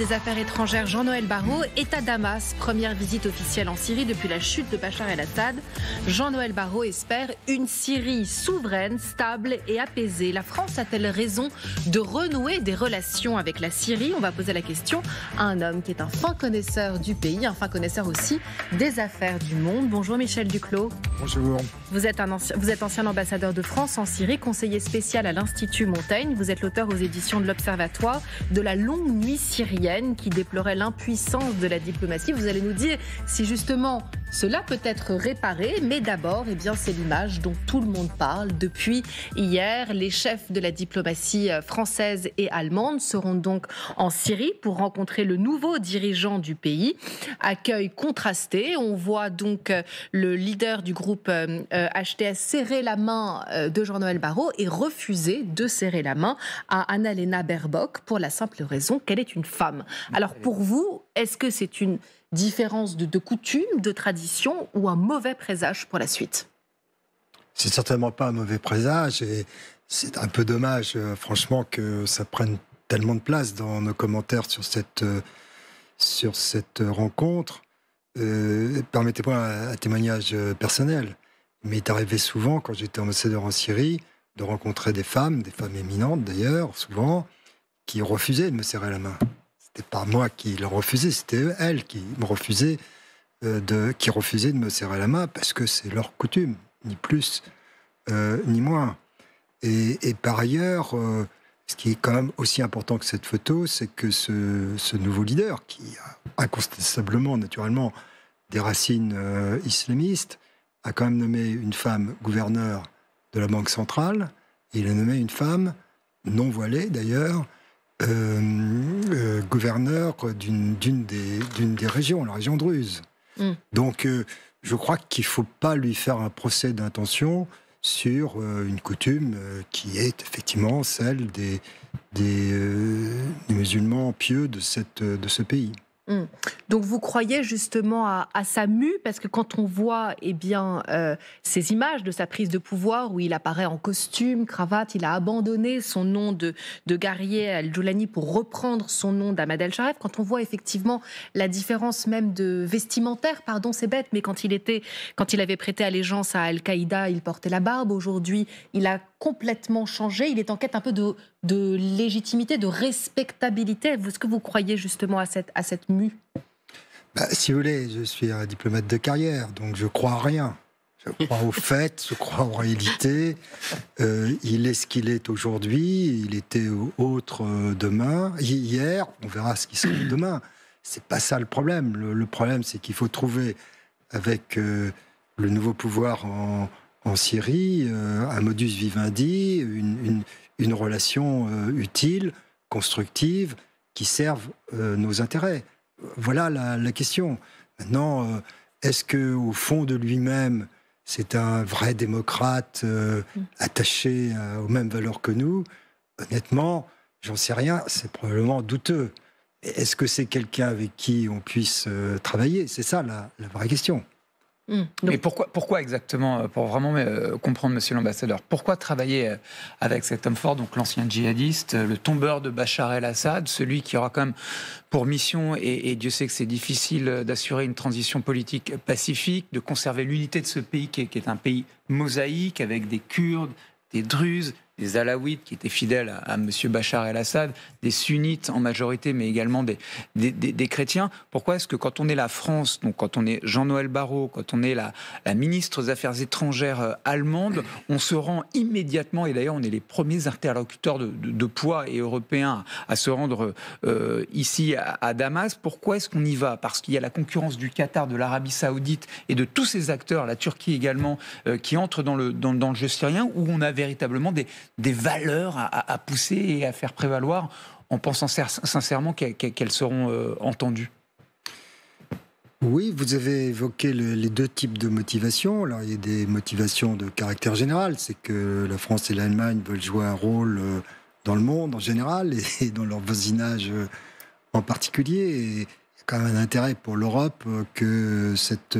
des Affaires étrangères Jean-Noël Barrot est à Damas. Première visite officielle en Syrie depuis la chute de Bachar el-Assad. Jean-Noël Barrot espère une Syrie souveraine, stable et apaisée. La France a-t-elle raison de renouer des relations avec la Syrie? On va poser la question à un homme qui est un fin connaisseur du pays, un fin connaisseur aussi des affaires du monde. Bonjour Michel Duclos. Bonjour. Vous êtes ancien ambassadeur de France en Syrie, conseiller spécial à l'Institut Montaigne. Vous êtes l'auteur aux éditions de l'Observatoire de la longue nuit syrienne qui déplorait l'impuissance de la diplomatie. Vous allez nous dire si justement cela peut être réparé, mais d'abord, c'est l'image dont tout le monde parle. Depuis hier, les chefs de la diplomatie française et allemande seront donc en Syrie pour rencontrer le nouveau dirigeant du pays. Accueil contrasté. On voit donc le leader du groupe HTS serrer la main de Jean-Noël Barrot et refuser de serrer la main à Annalena Baerbock pour la simple raison qu'elle est une femme. Alors pour vous, est-ce que c'est une différence de coutume, de tradition ou un mauvais présage pour la suite? C'est certainement pas un mauvais présage et c'est un peu dommage, franchement, que ça prenne tellement de place dans nos commentaires sur cette rencontre. Permettez-moi un témoignage personnel. Il m'est arrivé souvent, quand j'étais ambassadeur en Syrie, de rencontrer des femmes éminentes d'ailleurs, souvent, qui refusaient de me serrer la main. C'était pas moi qui leur refusais, c'était elles qui me refusaient qui refusaient de me serrer la main parce que c'est leur coutume, ni plus ni moins. Et par ailleurs, ce qui est quand même aussi important que cette photo, c'est que ce nouveau leader, qui a incontestablement, naturellement, des racines islamistes, a quand même nommé une femme gouverneure de la Banque centrale, et il a nommé une femme non voilée d'ailleurs, gouverneur d'une des régions, la région druze. Donc, je crois qu'il ne faut pas lui faire un procès d'intention sur une coutume qui est effectivement celle des musulmans pieux de ce pays. Donc vous croyez justement à sa mue, parce que quand on voit ces images de sa prise de pouvoir où il apparaît en costume, cravate, il a abandonné son nom de Guerrier Al-Joulani pour reprendre son nom d'Ahmad El-Sharef, quand on voit effectivement la différence même de vestimentaire, pardon c'est bête, mais quand il avait prêté allégeance à Al-Qaïda, il portait la barbe, aujourd'hui il a complètement changé, il est en quête un peu de légitimité, de respectabilité. Est-ce que vous croyez justement à cette mue? Si vous voulez, je suis un diplomate de carrière, donc je crois à rien. Je crois aux faits, je crois aux réalités. Il est ce qu'il est aujourd'hui, il était autre demain. Hier, on verra ce qui sera demain. C'est pas ça le problème. Le problème, c'est qu'il faut trouver, avec le nouveau pouvoir en Syrie, un modus vivendi, une relation utile, constructive, qui serve nos intérêts. Voilà la question. Maintenant, est-ce qu'au fond de lui-même, c'est un vrai démocrate attaché aux mêmes valeurs que nous? Honnêtement, j'en sais rien, c'est probablement douteux. Mais est-ce que c'est quelqu'un avec qui on puisse travailler? C'est ça la vraie question. Mais pourquoi exactement, pour vraiment comprendre, monsieur l'ambassadeur, pourquoi travailler avec cet homme fort, donc l'ancien djihadiste, le tombeur de Bachar el-Assad, celui qui aura quand même pour mission, et Dieu sait que c'est difficile d'assurer une transition politique pacifique, de conserver l'unité de ce pays qui est un pays mosaïque, avec des Kurdes, des Druzes, des Alaouites qui étaient fidèles à M. Bachar el-Assad, des sunnites en majorité, mais également des chrétiens. Pourquoi est-ce que quand on est la France, donc quand on est Jean-Noël Barrot, quand on est la ministre des Affaires étrangères allemande, on se rend immédiatement, et d'ailleurs on est les premiers interlocuteurs de poids et européens à se rendre ici à Damas. Pourquoi est-ce qu'on y va? Parce qu'il y a la concurrence du Qatar, de l'Arabie Saoudite et de tous ces acteurs, la Turquie également, qui entrent dans le jeu syrien, où on a véritablement des valeurs à pousser et à faire prévaloir, en pensant sincèrement qu'elles seront entendues. Oui, vous avez évoqué les deux types de motivations. Alors, il y a des motivations de caractère général, c'est que la France et l'Allemagne veulent jouer un rôle dans le monde en général et dans leur voisinage en particulier. Et il y a quand même un intérêt pour l'Europe que cette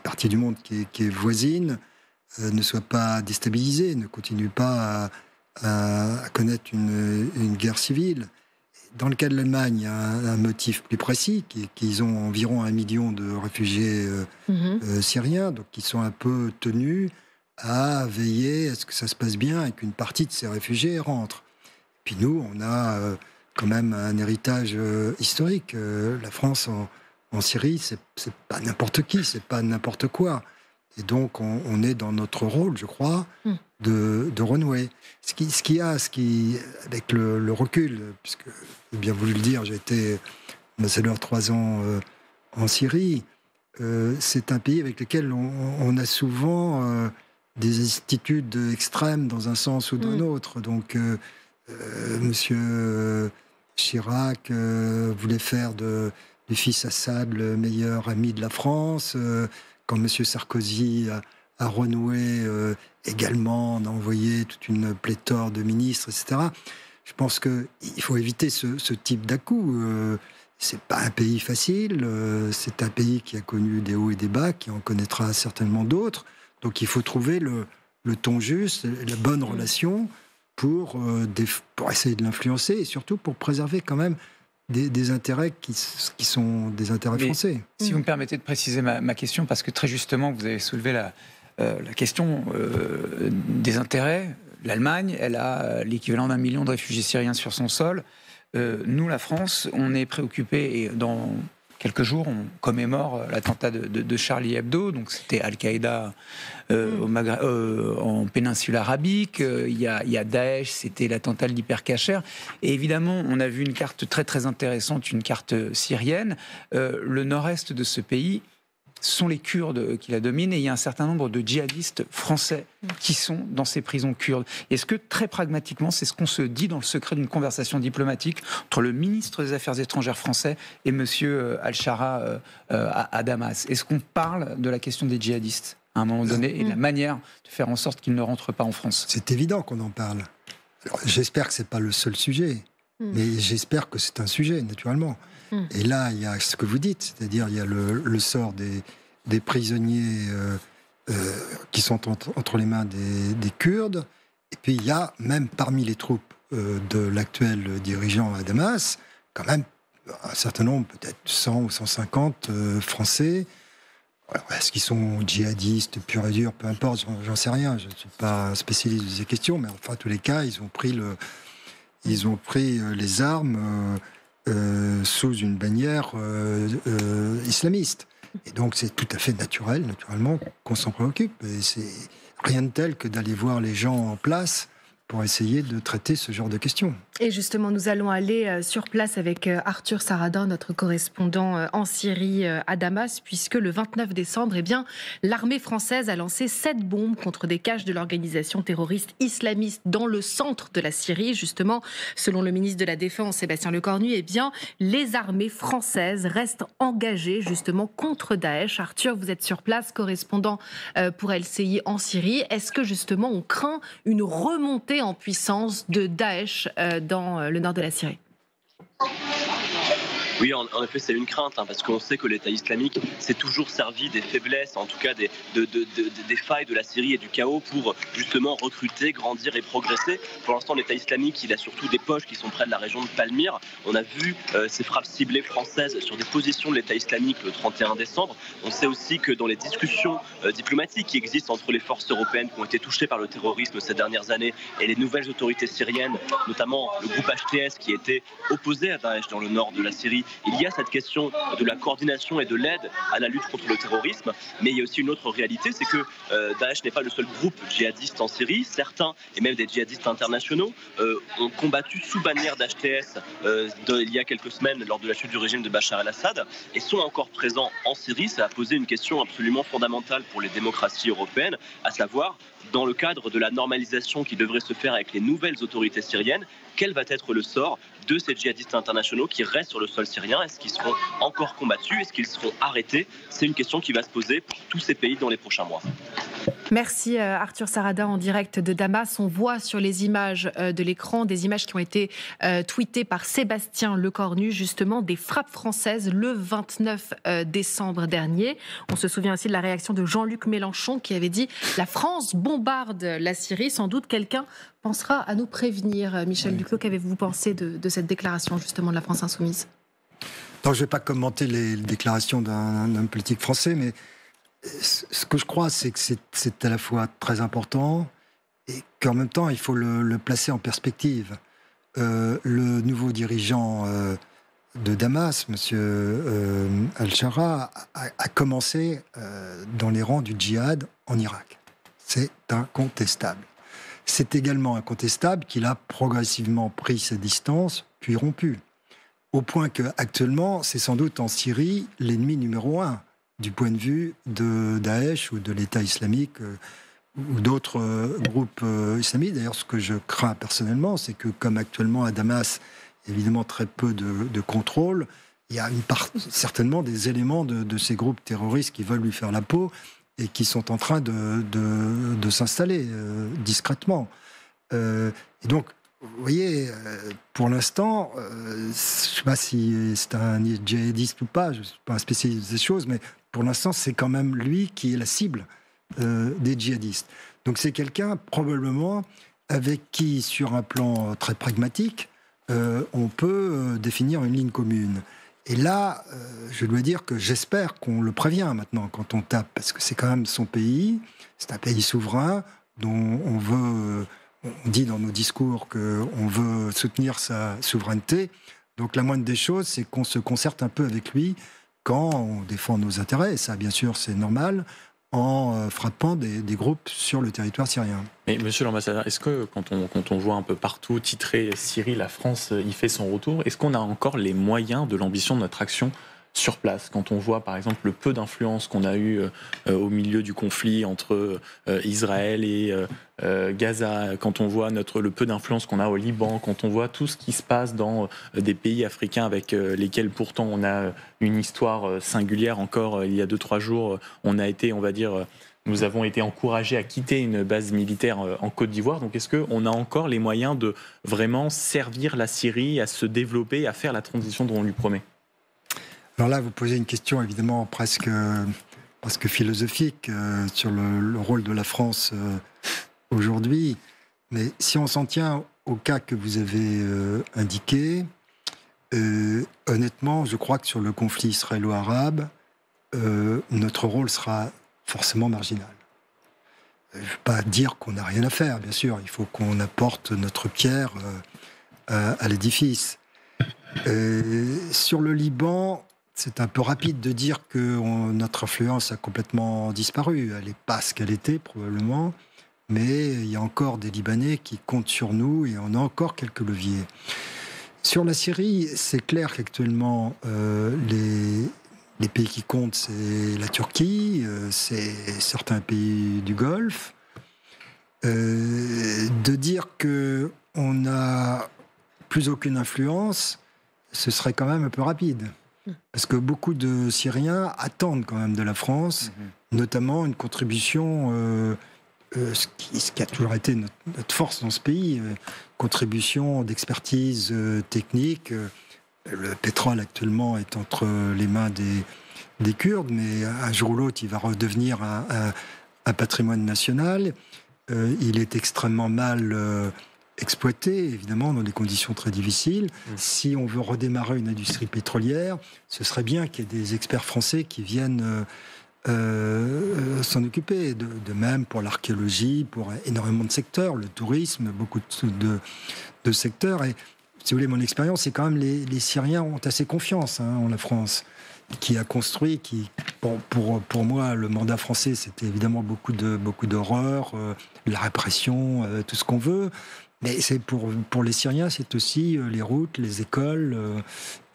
partie du monde qui est voisine ne soit pas déstabilisée, ne continue pas à connaître une guerre civile. Dans le cas de l'Allemagne, il y a un motif plus précis, qu'ils ont environ 1 million de réfugiés syriens, donc ils sont un peu tenus à veiller à ce que ça se passe bien et qu'une partie de ces réfugiés rentre. Puis nous, on a quand même un héritage historique. La France en Syrie, c'est pas n'importe qui, c'est pas n'importe quoi. Et donc, on est dans notre rôle, je crois, de renouer. Ce qui, avec le recul, puisque j'ai bien voulu le dire, j'ai été ambassadeur 3 ans en Syrie, c'est un pays avec lequel on a souvent des attitudes extrêmes dans un sens ou dans l'autre. Donc, Monsieur Chirac voulait faire du fils Assad le meilleur ami de la France. Quand M. Sarkozy a renoué également, on a envoyé toute une pléthore de ministres, etc. Je pense qu'il faut éviter ce type d'à-coup. C'est pas un pays facile, c'est un pays qui a connu des hauts et des bas, qui en connaîtra certainement d'autres. Donc il faut trouver le ton juste, la bonne relation pour essayer de l'influencer et surtout pour préserver quand même des intérêts qui sont des intérêts français. Si vous me permettez de préciser ma question, parce que très justement, vous avez soulevé la question des intérêts. L'Allemagne, elle a l'équivalent d'1 million de réfugiés syriens sur son sol. Nous, la France, on est préoccupés, et dans quelques jours, on commémore l'attentat de Charlie Hebdo, donc c'était Al-Qaïda en péninsule arabique, il y a Daesh, c'était l'attentat de l'hypercacher, et évidemment, on a vu une carte très très intéressante, une carte syrienne. Le nord-est de ce pays sont les Kurdes qui la dominent, et il y a un certain nombre de djihadistes français qui sont dans ces prisons kurdes. Est-ce que, très pragmatiquement, c'est ce qu'on se dit dans le secret d'une conversation diplomatique entre le ministre des Affaires étrangères français et M. Al-Shara à Damas? Est-ce qu'on parle de la question des djihadistes à un moment donné et de la manière de faire en sorte qu'ils ne rentrent pas en France? C'est évident qu'on en parle. Alors, j'espère que ce n'est pas le seul sujet, mais j'espère que c'est un sujet, naturellement. Et là, il y a ce que vous dites, c'est-à-dire il y a le sort des prisonniers qui sont entre les mains des Kurdes, et puis il y a, même parmi les troupes de l'actuel dirigeant à Damas, quand même un certain nombre, peut-être 100 ou 150 Français. Alors, est-ce qu'ils sont djihadistes, purs et durs, peu importe, j'en sais rien, je ne suis pas spécialiste de ces questions, mais enfin, en tous les cas, ils ont pris les armes sous une bannière islamiste. Et donc c'est tout à fait naturellement, qu'on s'en préoccupe. Et c'est rien de tel que d'aller voir les gens en place pour essayer de traiter ce genre de questions. Et justement, nous allons aller sur place avec Arthur Saradin, notre correspondant en Syrie à Damas, puisque le 29 décembre, l'armée française a lancé 7 bombes contre des caches de l'organisation terroriste islamiste dans le centre de la Syrie. Justement, selon le ministre de la Défense, Sébastien Lecornu, les armées françaises restent engagées justement contre Daesh. Arthur, vous êtes sur place, correspondant pour LCI en Syrie. Est-ce que justement on craint une remontée en puissance de Daesh dans le nord de la Syrie? Oui, en effet, c'est une crainte, parce qu'on sait que l'État islamique s'est toujours servi des faiblesses, en tout cas des failles de la Syrie et du chaos pour justement recruter, grandir et progresser. Pour l'instant, l'État islamique, il a surtout des poches qui sont près de la région de Palmyre. On a vu ces frappes ciblées françaises sur des positions de l'État islamique le 31 décembre. On sait aussi que dans les discussions diplomatiques qui existent entre les forces européennes qui ont été touchées par le terrorisme ces dernières années et les nouvelles autorités syriennes, notamment le groupe HTS qui était opposé à Daesh dans le nord de la Syrie, il y a cette question de la coordination et de l'aide à la lutte contre le terrorisme, mais il y a aussi une autre réalité, c'est que Daesh n'est pas le seul groupe djihadiste en Syrie. Certains, et même des djihadistes internationaux, ont combattu sous bannière d'HTS il y a quelques semaines lors de la chute du régime de Bachar el-Assad et sont encore présents en Syrie. Ça a posé une question absolument fondamentale pour les démocraties européennes, à savoir, dans le cadre de la normalisation qui devrait se faire avec les nouvelles autorités syriennes, quel va être le sort de ces djihadistes internationaux qui restent sur le sol syrien? Est-ce qu'ils seront encore combattus? Est-ce qu'ils seront arrêtés? C'est une question qui va se poser pour tous ces pays dans les prochains mois. Merci Arthur Sarada en direct de Damas. On voit sur les images de l'écran des images qui ont été tweetées par Sébastien Lecornu, justement des frappes françaises le 29 décembre dernier. On se souvient aussi de la réaction de Jean-Luc Mélenchon qui avait dit « La France bombarde la Syrie ». Sans doute quelqu'un pensera à nous prévenir. Michel Duclos, qu'avez-vous pensé de cette déclaration justement de la France insoumise ? Non, je ne vais pas commenter les déclarations d'un homme politique français, mais ce que je crois, c'est que c'est à la fois très important et qu'en même temps, il faut le placer en perspective. Le nouveau dirigeant de Damas, M. Al-Shara, a commencé dans les rangs du djihad en Irak. C'est incontestable. C'est également incontestable qu'il a progressivement pris ses distances, puis rompu. Au point qu'actuellement, c'est sans doute en Syrie l'ennemi numéro 1 du point de vue de Daesh ou de l'État islamique ou d'autres groupes islamiques. D'ailleurs, ce que je crains personnellement, c'est que comme actuellement à Damas, évidemment très peu de contrôle, il y a certainement des éléments de ces groupes terroristes qui veulent lui faire la peau et qui sont en train de s'installer discrètement. Et donc, vous voyez, pour l'instant, je ne sais pas si c'est un djihadiste ou pas, je ne suis pas un spécialiste des choses, mais pour l'instant, c'est quand même lui qui est la cible des djihadistes. Donc c'est quelqu'un, probablement, avec qui, sur un plan très pragmatique, on peut définir une ligne commune. Et là, je dois dire que j'espère qu'on le prévient maintenant quand on tape, parce que c'est quand même son pays, c'est un pays souverain dont on veut... On dit dans nos discours qu'on veut soutenir sa souveraineté. Donc la moindre des choses, c'est qu'on se concerte un peu avec lui quand on défend nos intérêts. Et ça, bien sûr, c'est normal, en frappant des groupes sur le territoire syrien. Mais monsieur l'ambassadeur, est-ce que quand on voit un peu partout titré Syrie, la France y fait son retour, est-ce qu'on a encore les moyens de l'ambition de notre action sur place, quand on voit par exemple le peu d'influence qu'on a eu au milieu du conflit entre Israël et Gaza, quand on voit le peu d'influence qu'on a au Liban, quand on voit tout ce qui se passe dans des pays africains avec lesquels pourtant on a une histoire singulière. Encore il y a 2-3 jours, on a été, on va dire, nous avons été encouragés à quitter une base militaire en Côte d'Ivoire. Donc est-ce qu'on a encore les moyens de vraiment servir la Syrie à se développer, à faire la transition dont on lui promet ? Alors là, vous posez une question évidemment presque philosophique sur le rôle de la France aujourd'hui. Mais si on s'en tient au cas que vous avez indiqué, honnêtement, je crois que sur le conflit israélo-arabe, notre rôle sera forcément marginal. Je ne veux pas dire qu'on n'a rien à faire, bien sûr. Il faut qu'on apporte notre pierre à l'édifice. Sur le Liban... C'est un peu rapide de dire que notre influence a complètement disparu. Elle n'est pas ce qu'elle était, probablement. Mais il y a encore des Libanais qui comptent sur nous et on a encore quelques leviers. Sur la Syrie, c'est clair qu'actuellement, les pays qui comptent, c'est la Turquie, c'est certains pays du Golfe. De dire qu'on n'a plus aucune influence, ce serait quand même un peu rapide. Parce que beaucoup de Syriens attendent quand même de la France, notamment une contribution, ce qui a toujours été notre force dans ce pays, contribution d'expertise technique. Le pétrole actuellement est entre les mains des Kurdes, mais un jour ou l'autre, il va redevenir un patrimoine national. Il est extrêmement mal... exploité, évidemment, dans des conditions très difficiles. Si on veut redémarrer une industrie pétrolière, ce serait bien qu'il y ait des experts français qui viennent s'en occuper. De même pour l'archéologie, pour énormément de secteurs, le tourisme, beaucoup de secteurs. Et si vous voulez, mon expérience, c'est quand même les Syriens ont assez confiance en la France, qui a construit, pour moi, le mandat français, c'était évidemment beaucoup d'horreur, la répression, tout ce qu'on veut. Mais c'est pour les Syriens, c'est aussi les routes, les écoles,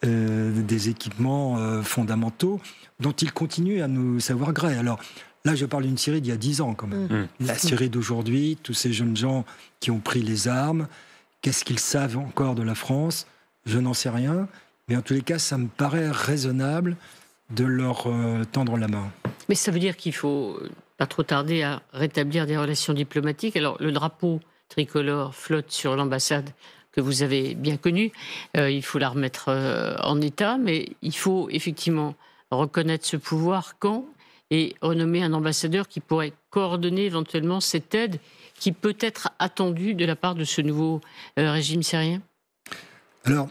des équipements fondamentaux dont ils continuent à nous savoir gré. Alors là, je parle d'une Syrie d'il y a 10 ans quand même. La Syrie d'aujourd'hui, tous ces jeunes gens qui ont pris les armes, qu'est-ce qu'ils savent encore de la France ? Je n'en sais rien. Mais en tous les cas, ça me paraît raisonnable de leur tendre la main. Mais ça veut dire qu'il faut pas trop tarder à rétablir des relations diplomatiques. Alors, le drapeau tricolore flotte sur l'ambassade que vous avez bien connue. Il faut la remettre en état, mais il faut effectivement reconnaître ce pouvoir quand et renommer un ambassadeur qui pourrait coordonner éventuellement cette aide qui peut être attendue de la part de ce nouveau régime syrien. Alors,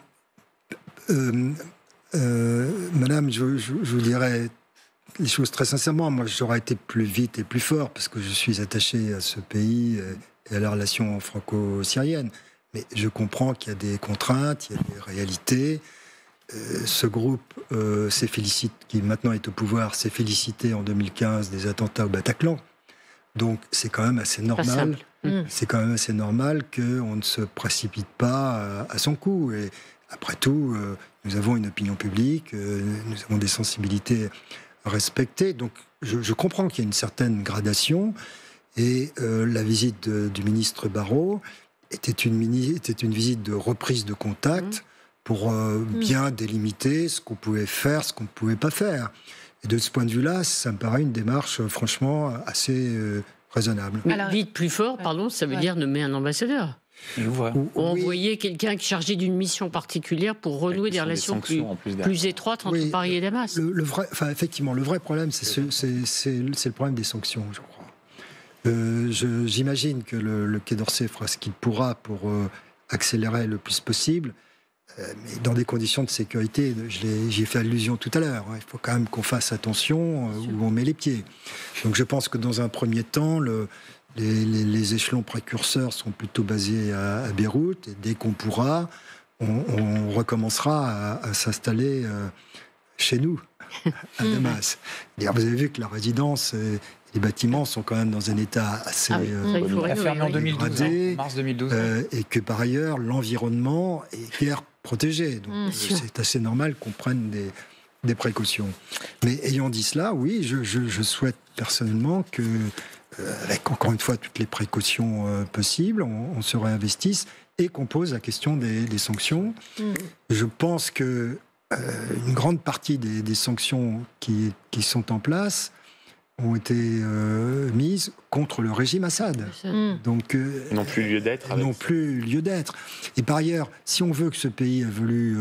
madame, je vous dirais les choses très sincèrement. Moi, j'aurais été plus vite et plus fort parce que je suis attaché à ce pays et à la relation franco-syrienne. Mais je comprends qu'il y a des contraintes, il y a des réalités. Ce groupe qui maintenant est au pouvoir, s'est félicité en 2015 des attentats au Bataclan. Donc c'est quand même assez normal. C'est quand même assez normal qu'on ne se précipite pas à son coup. Et après tout, nous avons une opinion publique, nous avons des sensibilités à respecter. Donc je comprends qu'il y a une certaine gradation. Et la visite du ministre Barrot était une visite de reprise de contact pour bien délimiter ce qu'on pouvait faire, ce qu'on ne pouvait pas faire. Et de ce point de vue-là, ça me paraît une démarche franchement assez raisonnable. Mais vite plus fort, pardon, ça veut dire nommer un ambassadeur. Ou envoyer quelqu'un chargé d'une mission particulière pour renouer des relations plus étroites entre Paris et Damas. Effectivement, le vrai problème, c'est le problème des sanctions, je crois. J'imagine que le Quai d'Orsay fera ce qu'il pourra pour accélérer le plus possible, mais dans des conditions de sécurité. J'y ai fait allusion tout à l'heure. Il faut quand même qu'on fasse attention où on met les pieds. Donc je pense que dans un premier temps, les échelons précurseurs sont plutôt basés à Beyrouth, et dès qu'on pourra, on recommencera à s'installer chez nous, à Damas. D'ailleurs, vous avez vu que la résidence... Les bâtiments sont quand même dans un état assez fermé en 2012, mars 2012. Et que par ailleurs, l'environnement est guère protégé. Donc c'est assez normal qu'on prenne des précautions. Mais ayant dit cela, oui, je souhaite personnellement que, avec encore une fois toutes les précautions possibles, on se réinvestisse et qu'on pose la question des sanctions. Je pense que une grande partie des sanctions qui sont en place ont été mises contre le régime Assad. Donc, n'ont plus lieu d'être. N'ont plus lieu d'être. Et par ailleurs, si on veut que ce pays évolue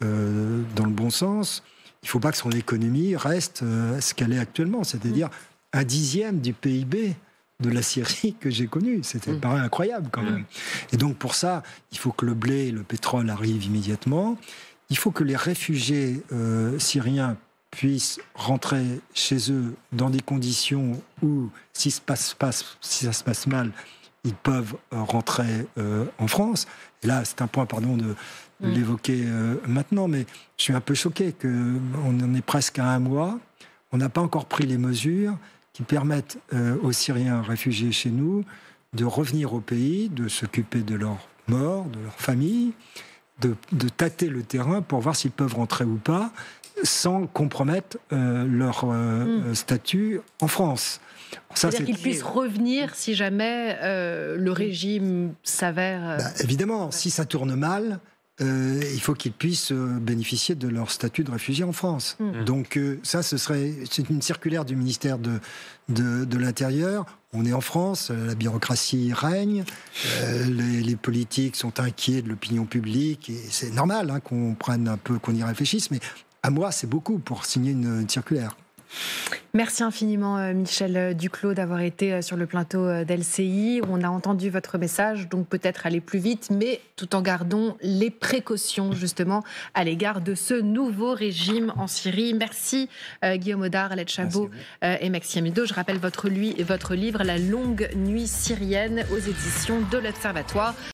dans le bon sens, il ne faut pas que son économie reste ce qu'elle est actuellement, c'est-à-dire 1/10 du PIB de la Syrie que j'ai connu. C'était paraît incroyable quand même. Et donc pour ça, il faut que le blé et le pétrole arrivent immédiatement. Il faut que les réfugiés syriens puissent rentrer chez eux dans des conditions où, si ça se passe mal, ils peuvent rentrer en France. Et là, c'est un point, pardon, de l'évoquer maintenant, mais je suis un peu choqué qu'on en est presque à 1 mois. On n'a pas encore pris les mesures qui permettent aux Syriens réfugiés chez nous de revenir au pays, de s'occuper de leurs morts, de leurs familles, de tâter le terrain pour voir s'ils peuvent rentrer ou pas, sans compromettre leur statut en France. C'est-à-dire qu'ils puissent revenir si jamais le régime s'avère... Évidemment, si ça tourne mal, il faut qu'ils puissent bénéficier de leur statut de réfugié en France. Donc c'est une circulaire du ministère de l'Intérieur. On est en France, la bureaucratie règne, les politiques sont inquiets de l'opinion publique, et c'est normal qu'on prenne un peu, qu'on y réfléchisse, mais à moi, c'est beaucoup pour signer une circulaire. Merci infiniment Michel Duclos d'avoir été sur le plateau d'LCI. On a entendu votre message, donc peut-être aller plus vite, mais tout en gardant les précautions justement à l'égard de ce nouveau régime en Syrie. Merci Guillaume Audard, Aled Chabot et Maxime Hidot. Je rappelle votre livre « La longue nuit syrienne » aux éditions de l'Observatoire.